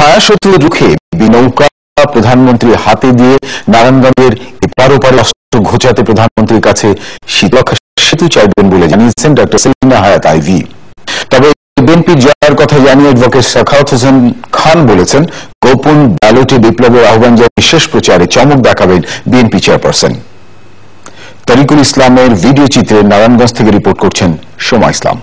ছায়াশত্রু রুখে বিনৌকা প্রধানমন্ত্রীর হাতে দিয়ে নারায়ণগঞ্জের এপার ওপারে অস্ত্র ঘোচাতে প্রধানমন্ত্রীর কাছে শীতলক্ষা সেতু চাইবেন বলে জানিয়েছেন ডক্টর সেলিনা হায়াত আইভি। তবে বিএনপির জয়ের কথা জানিয়ে অ্যাডভোকেট সাখাওয়াত হোসেন খান বলেছেন, গোপন ব্যালটে বিপ্লবের আহ্বান জানিয়ে শেষ প্রচারে চমক দেখাবেন বিএনপি চেয়ারপারসন। তরিকুল ইসলামের ভিডিও চিত্রে নারায়ণগঞ্জ থেকে রিপোর্ট করছেন সোমা ইসলাম।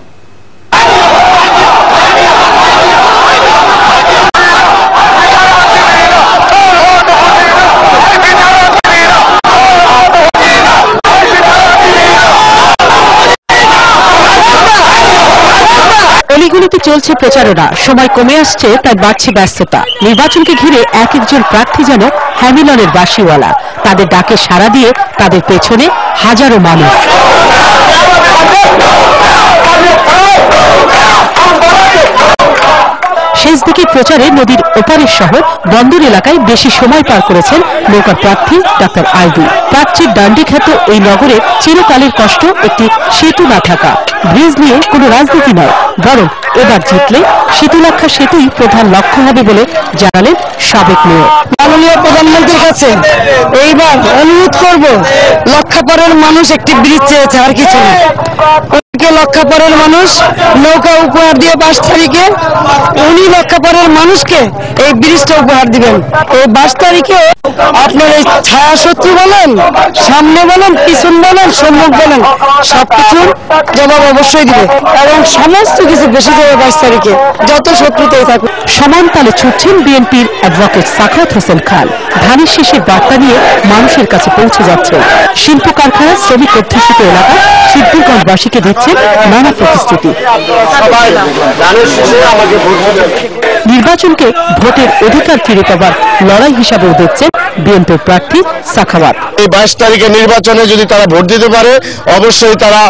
অলিগুলিতে চলছে প্রচারণা, সময় কমে আসছে, তাই বাড়ছে ব্যস্ততা। নির্বাচনকে ঘিরে এক একজন প্রার্থী যেন হ্যামিলনের বাঁশিওয়ালা, তাদের ডাকে সাড়া দিয়ে তাদের পেছনে হাজারো মানুষ। শেষ দিকে প্রচারে নদীর ওপারের শহর বন্দর এলাকায় বেশি সময় পার করেছেন নৌকার প্রার্থী ডক্টর আইভি। প্রাচ্যের ডান্ডি খ্যাত এই নগরের চিরকালের কষ্ট একটি সেতু না থাকা। ব্রিজ নিয়ে কোনো রাজনীতি নয়, বরং এবার জিতলে শীতলক্ষা সেতুই প্রধান লক্ষ্য হবে বলে জানালেন সাবেক মেয়র। মাননীয় প্রধানমন্ত্রীর কাছে এইবার অনুরোধ করব, লক্ষাপাড়ের মানুষ একটি ব্রিজ চেয়েছে, আর কিছু না। লক্ষাপাড়ের মানুষ নৌকা উপহার দিয়ে 5 তারিখে উনি লক্ষাপাড়ের মানুষকে এই ব্রিজটা উপহার দিবেন। এই 22 তারিখে আপনার এই ছায়াশত্রু বলেন, সামনে বলেন, পিছন বলেন, সম্মুখ বলেন, সবকিছুর জবাব অবশ্যই দিবে এবং সমস্ত কিছু বেশি যাবে 22 তারিখে, যত শত্রুতেই থাকুক। সমান তালে ছুটছেন বিএনপির অ্যাডভোকেট সাখাওয়াত হোসেন খান। ধানের শীষের বার্তা নিয়ে মানুষের কাছে পৌঁছে যাচ্ছেন। শিল্প কারখানা, শ্রমিক অধ্যুষিত এলাকা সিদ্ধিরগঞ্জবাসীকে দিচ্ছেন নানা প্রতিশ্রুতি। নির্বাচনকে ভোটের অধিকার ফিরে পাবার লড়াই হিসাবেও দেখছেন বিএনপির প্রার্থী সাখাওয়াত। এই 22 তারিখে নির্বাচনে যদি তারা ভোট দিতে পারে, অবশ্যই তারা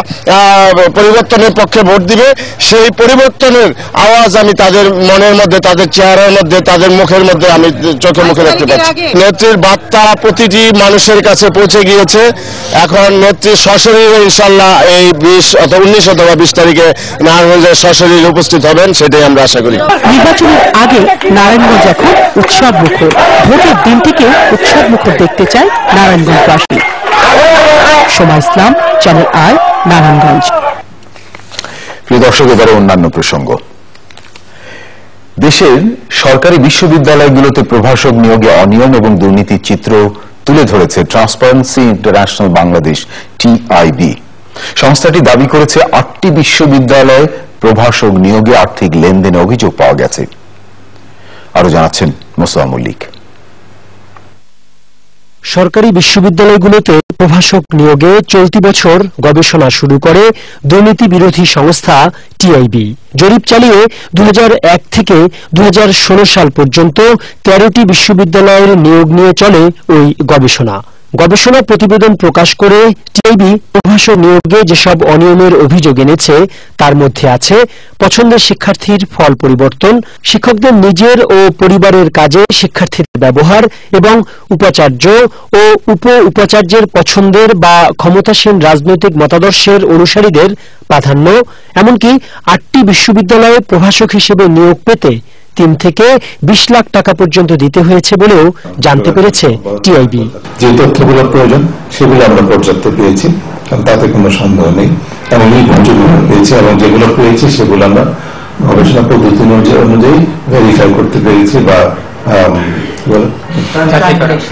পরিবর্তনের পক্ষে ভোট দিবে। সেই পরিবর্তনের আওয়াজ আমি তাদের মনের মধ্যে, তাদের চেহারার মধ্যে, তাদের মুখের মধ্যে আমি চোখে মুখে দেখতে পাচ্ছি। নেত্রীর বার্তা প্রতিটি মানুষের কাছে পৌঁছে গিয়েছে। এখন নেত্রী সশরীরে ইনশাল্লাহ এই 19 অথবা 20 তারিখে নারায়ণগঞ্জের সশরীরে উপস্থিত হবেন, সেটাই আমরা আশা করি। নির্বাচনের আগে নারায়ণগঞ্জ এখন উৎসব মুখর। ভোটের দিনটিকে উৎসব মুখর দেখতে চায় নারায়ণগঞ্জবাসী। সোমা ইসলাম, চ্যানেল আই, নারায়ণগঞ্জ। প্রিয় দর্শক, এবারে অন্যান্য প্রসঙ্গ। দেশের সরকারি বিশ্ববিদ্যালয়গুলোতে প্রভাষক নিয়োগে অনিয়ম এবং দুর্নীতির চিত্র তুলে ধরেছে ট্রান্সপারেন্সি ইন্টারন্যাশনাল বাংলাদেশ TIB। সংস্থাটি দাবি করেছে 8টি বিশ্ববিদ্যালয়ে প্রভাষক নিয়োগে আর্থিক লেনদেনে অভিযোগ পাওয়া গেছে। আরো জানাচ্ছেন মোস্তফা মল্লিক। সরকারি বিশ্ববিদ্যালয়গুলোতে প্রভাষক নিয়োগে চলতি বছর গবেষণা শুরু করে দুর্নীতি বিরোধী সংস্থা TIB। জরিপ চালিয়ে 2001 থেকে 2016 সাল পর্যন্ত 13টি বিশ্ববিদ্যালয়ের নিয়োগ নিয়ে চলে ওই গবেষণা। গবেষণা প্রতিবেদন প্রকাশ করে TIB প্রভাষক নিয়োগে যেসব অনিয়মের অভিযোগ এনেছে তার মধ্যে আছে পছন্দের শিক্ষার্থীর ফল পরিবর্তন, শিক্ষকদের নিজের ও পরিবারের কাজে শিক্ষার্থীদের ব্যবহার এবং উপাচার্য ও উপ উপাচার্যের পছন্দের বা ক্ষমতাসীন রাজনৈতিক মতাদর্শের অনুসারীদের প্রাধান্য। এমনকি 8টি বিশ্ববিদ্যালয়ে প্রভাষক হিসেবে নিয়োগ পেতে 3 থেকে 20 লাখ টাকা পর্যন্ত দিতে হয়েছে বলেও জানতে পেরেছে TIB। যে তথ্যগুলো প্রয়োজন সেগুলো আমরা পর্যাপ্ত পেয়েছি, তাতে কোনো সন্দেহ নেই, এবং এই ঘটনাগুলো পেয়েছি এবং যেগুলো পেয়েছি সেগুলো আমরা গবেষণা পদ্ধতি অনুযায়ী ভেরিফাই করতে পেরেছি বা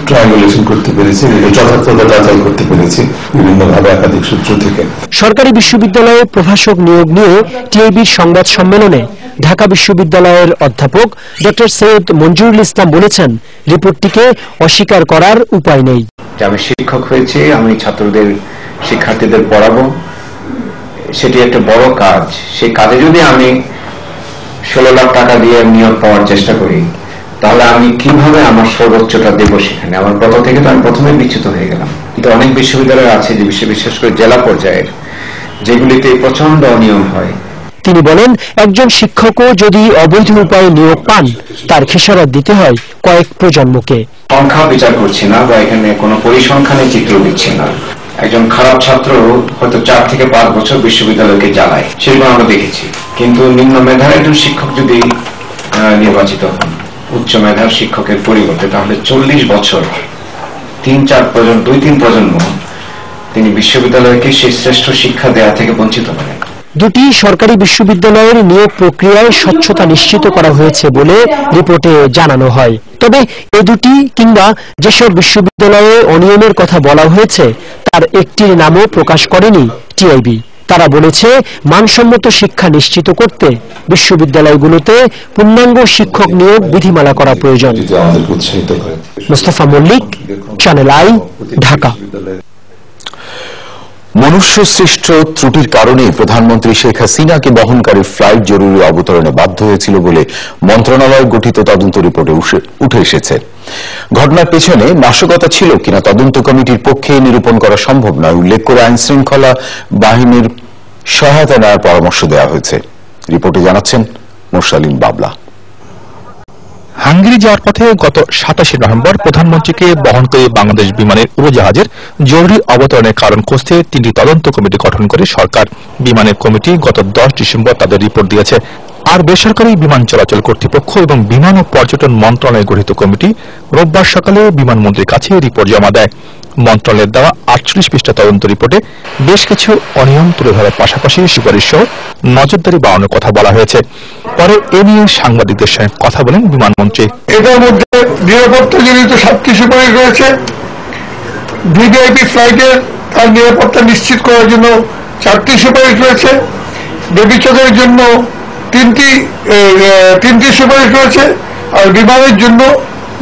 ট্রায়াঙ্গুলেশন করতে পেরেছি, যথার্থতা যাচাই করতে পেরেছি বিভিন্নভাবে একাধিক সূত্র থেকে। সরকারি বিশ্ববিদ্যালয়ে প্রভাষক নিয়োগ নিয়ে TIBর সংবাদ সম্মেলনে ঢাকা বিশ্ববিদ্যালয়ের অধ্যাপক ডক্টর সৈয়দ মঞ্জুরুল ইসলাম বলেছেন, রিপোর্টটিকে অস্বীকার করার উপায় নেই। আমি শিক্ষক হয়েছি, আমি ছাত্রদের, শিক্ষার্থীদের পড়াবো, সেটি একটা বড় কাজ। সেই কাজে যদি আমি 16 লাখ টাকা দিয়ে নিয়োগ পাওয়ার চেষ্টা করি, তাহলে আমি কিভাবে আমার সর্বোচ্চটা দেব সেখানে? আমার কথা থেকে তো আমি প্রথমে বিচ্যুত হয়ে গেলাম। কিন্তু অনেক বিশ্ববিদ্যালয় আছে যে বিশেষ করে জেলা পর্যায়ের, যেগুলিতে প্রচন্ড অনিয়ম হয়। তিনি বলেন, একজন শিক্ষকও যদি অবৈধ উপায়ে নিয়োগ পান, তার খেসারত দিতে হয় কয়েক প্রজন্মকে। সংখ্যা বিচার করছি না বা এখানে কোনো পরিসংখ্যানের চিত্র দিচ্ছি না। একজন খারাপ ছাত্র হয়তো 4 থেকে 5 বছর বিশ্ববিদ্যালয়কে জ্বালায়, সেরকম আমরা দেখেছি। কিন্তু নিম্ন মেধার একজন শিক্ষক যদি নির্বাচিত হন, উচ্চ মেধার শিক্ষকের পরিবর্তে, তাহলে 40 বছর 2-3 প্রজন্ম তিনি বিশ্ববিদ্যালয়কে সেই শ্রেষ্ঠ শিক্ষা দেওয়া থেকে বঞ্চিত করেন। দুটি সরকারি বিশ্ববিদ্যালয়ের নিয়োগ প্রক্রিয়ায় স্বচ্ছতা নিশ্চিত করা হয়েছে বলে রিপোর্টে জানানো হয়। তবে এ দুটি কিংবা যেসব বিশ্ববিদ্যালয়ে অনিয়মের কথা বলা হয়েছে তার একটির নামও প্রকাশ করেনি টিআইবি। তারা বলেছে মানসম্মত শিক্ষা নিশ্চিত করতে বিশ্ববিদ্যালয়গুলোতে পূর্ণাঙ্গ শিক্ষক নিয়োগ বিধিমালা করা প্রয়োজন। Mustafa Mallik, Channel i, Dhaka. মনুষ্য সৃষ্ট ত্রুটির কারণে প্রধানমন্ত্রী শেখ হাসিনাকে বহনকারী ফ্লাইট জরুরি অবতরণে বাধ্য হয়েছিল বলে মন্ত্রণালয় গঠিত তদন্ত রিপোর্টে উঠে এসেছে। ঘটনার পেছনে নাশকতা ছিল কিনা তদন্ত কমিটির পক্ষে নিরূপণ করা সম্ভব নয় উল্লেখ করে আইন শৃঙ্খলা বাহিনীর সহায়তা নেওয়ার পরামর্শ দেওয়া হয়েছে। রিপোর্টে জানাচ্ছেন মোরসালিন বাবলা। হাঙ্গেরি যাওয়ার পথে গত 27 নভেম্বর প্রধানমন্ত্রীকে বহনকারী বাংলাদেশ বিমানের উড়োজাহাজের জরুরি অবতরণের কারণ খুঁজতে 3টি তদন্ত কমিটি গঠন করে সরকার। বিমানের কমিটি গত 10 ডিসেম্বর তাদের রিপোর্ট দিয়েছে। আর বেসরকারি বিমান চলাচল কর্তৃপক্ষ এবং বিমান ও পর্যটন মন্ত্রণালয়ে গঠিত কমিটি রোববার সকালে বিমানমন্ত্রীর কাছে রিপোর্ট জমা দেয়। মন্ত্রণালয়ের দেওয়া 48 পৃষ্ঠা তদন্ত রিপোর্টে বেশ কিছু অনিয়ম তুলে ধরার পাশাপাশি সুপারিশ সহ নজরদারি বাড়ানোর কথা বলা হয়েছে। পরে এ নিয়ে সাংবাদিকদের সঙ্গে কথা বলেন বিমানমন্ত্রী। এটার মধ্যে নিরাপত্তাজনিত 7টি সুপারিশ রয়েছে। ভিভিআইপি ফ্লাইটের তার নিরাপত্তা নিশ্চিত করার জন্য 4টি সুপারিশ রয়েছে। বেবিচারের জন্য 3টি সুপারিশ রয়েছে, আর বিমানের জন্য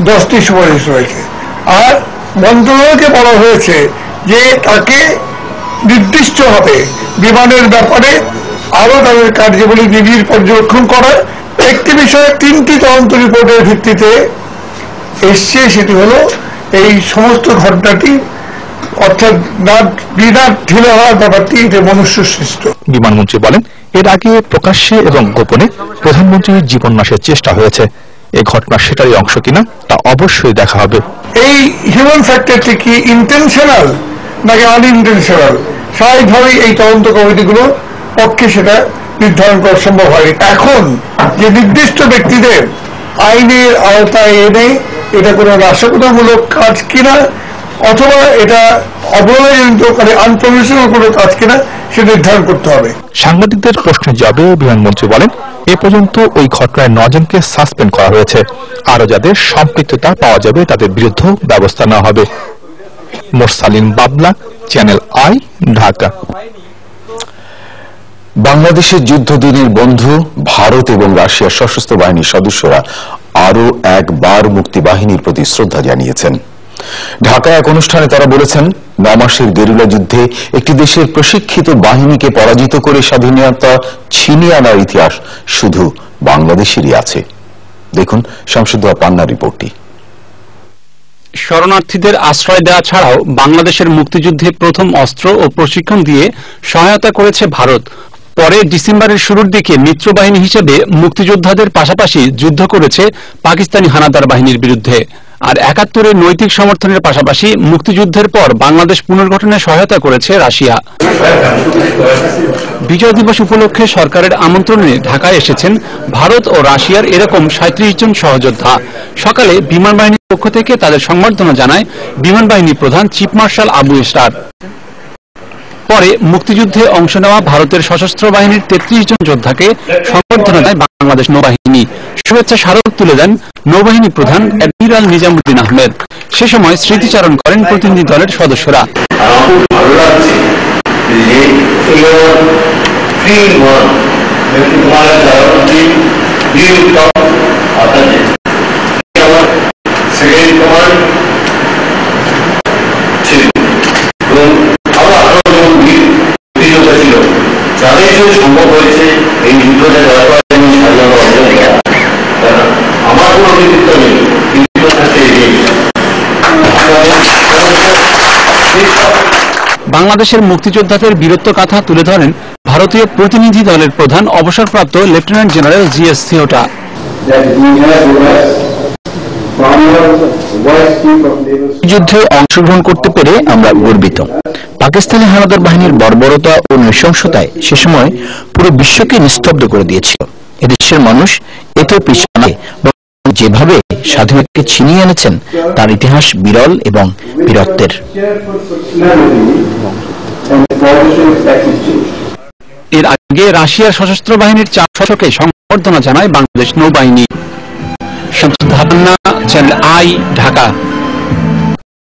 10টি সুপারিশ রয়েছে। আর মন্ত্রণালয়কে বলা হয়েছে যে তাকে নির্দিষ্টভাবে বিমানের ব্যাপারে আরো তাদের কার্যাবলী নিবিড় পর্যবেক্ষণ করা। একটি বিষয়ে 3টি তদন্ত রিপোর্টের ভিত্তিতে এসছে, সেটি হলো এই সমস্ত ঘটনাটি অর্থাৎ বিনা ঢিলে হওয়ার ব্যাপারটি এটা মনুষ্য সৃষ্ট। বিমানমন্ত্রী বলেন, এর আগে প্রকাশ্যে এবং গোপনে প্রধানমন্ত্রীর জীবন নাশের চেষ্টা হয়েছে। এই ঘটনা সেটারই অংশ কিনা তা অবশ্যই দেখা হবে। এই হিউম্যান ফ্যাক্টরটি কি ইন্টেনশনাল নাকি আনইন্টেনশনাল, স্বাভাবিকভাবেই এই তদন্ত কমিটিগুলো পক্ষে সেটা নির্ধারণ করা সম্ভব হয়। এখন যে নির্দিষ্ট ব্যক্তিদের আইনের আওতায় এনে এটা কোনো নাশকতামূলক কাজ কিনা অথবা এটা অবহেলাজনিত আনপ্রফেশনাল কোনো কাজ কিনা সেটা নির্ধারণ করতে হবে। সাংবাদিকদের প্রশ্নের জবাবে বিমানমন্ত্রী বলেন, এ পর্যন্ত ওই ঘটনায় 9 জনকে সাসপেন্ড করা হয়েছে। আরো যাদের সম্পৃক্ততা পাওয়া যাবে তাদের বিরুদ্ধে ব্যবস্থা নেওয়া হবে। মোরসালিন বাবলা, চ্যানেল আই, ঢাকা। বাংলাদেশের যুদ্ধদিনের বন্ধু ভারত এবং রাশিয়ার সশস্ত্র বাহিনীর সদস্যরা আরো একবার মুক্তিবাহিনীর প্রতি শ্রদ্ধা জানিয়েছেন। ঢাকায় এক অনুষ্ঠানে তারা বলেছেন, 9 মাসের গেরিলা যুদ্ধে একটি দেশের প্রশিক্ষিত বাহিনীকে পরাজিত করে স্বাধীনতা ছিনিয়ে আনার ইতিহাস শুধু বাংলাদেশেরই আছে। দেখুন শামসুদ্দোহা পান্নার রিপোর্টটি। শরণার্থীদের আশ্রয় দেওয়া ছাড়াও বাংলাদেশের মুক্তিযুদ্ধে প্রথম অস্ত্র ও প্রশিক্ষণ দিয়ে সহায়তা করেছে ভারত। পরে ডিসেম্বরের শুরুর দিকে মিত্রবাহিনী হিসেবে মুক্তিযোদ্ধাদের পাশাপাশি যুদ্ধ করেছে পাকিস্তানি হানাদার বাহিনীর বিরুদ্ধে। আর 71-এর নৈতিক সমর্থনের পাশাপাশি মুক্তিযুদ্ধের পর বাংলাদেশ পুনর্গঠনে সহায়তা করেছে রাশিয়া। বিজয় দিবস উপলক্ষে সরকারের আমন্ত্রণে ঢাকায় এসেছেন ভারত ও রাশিয়ার এরকম 37 জন সহযোদ্ধা। সকালে বিমান বাহিনীর পক্ষ থেকে তাদের সংবর্ধনা জানায় বিমান বাহিনী প্রধান চিফ মার্শাল আবু ইসরার। পরে মুক্তিযুদ্ধে অংশ নেওয়া ভারতের সশস্ত্র বাহিনীর 33 জন যোদ্ধাকে সংবর্ধনা দেয় বাংলাদেশ নৌবাহিনী। শুভেচ্ছা স্মারক তুলে দেন নৌবাহিনী প্রধান অ্যাডমিরাল নিজামুদ্দিন আহমেদ। সে সময় স্মৃতিচারণ করেন প্রতিনিধি দলের সদস্যরা। সম্ভব হয়েছে এই যুদ্ধটা জয় করার জন্য স্বাধীনতা অর্জন করা। আমার কোনো কৃতিত্ব নেই, কৃতিত্ব থাকতে বাংলাদেশের মুক্তিযোদ্ধাদের বীরত্ব গাথা তুলে ধরেন ভারতীয় প্রতিনিধি দলের প্রধান অবসরপ্রাপ্ত লেফটেন্যান্ট জেনারেল জিএস সিওটা। যুদ্ধে অংশগ্রহণ করতে পেরে আমরা গর্বিত। পাকিস্তানি হানাদার বাহিনীর বর্বরতা ও নৃশংসতায় সে সময় পুরো বিশ্বকে নিস্তব্ধ করে দিয়েছিল। এদেশের মানুষ এতেও পিছনে যেভাবে স্বাধীনতাকে ছিনিয়ে এনেছেন তার ইতিহাস বিরল এবং বীরত্বের। এর আগে রাশিয়ার সশস্ত্র বাহিনীর 4 সদস্যকে সংবর্ধনা জানায় বাংলাদেশ নৌবাহিনী। Shamsuddin Hannah, channel i, Dhaka.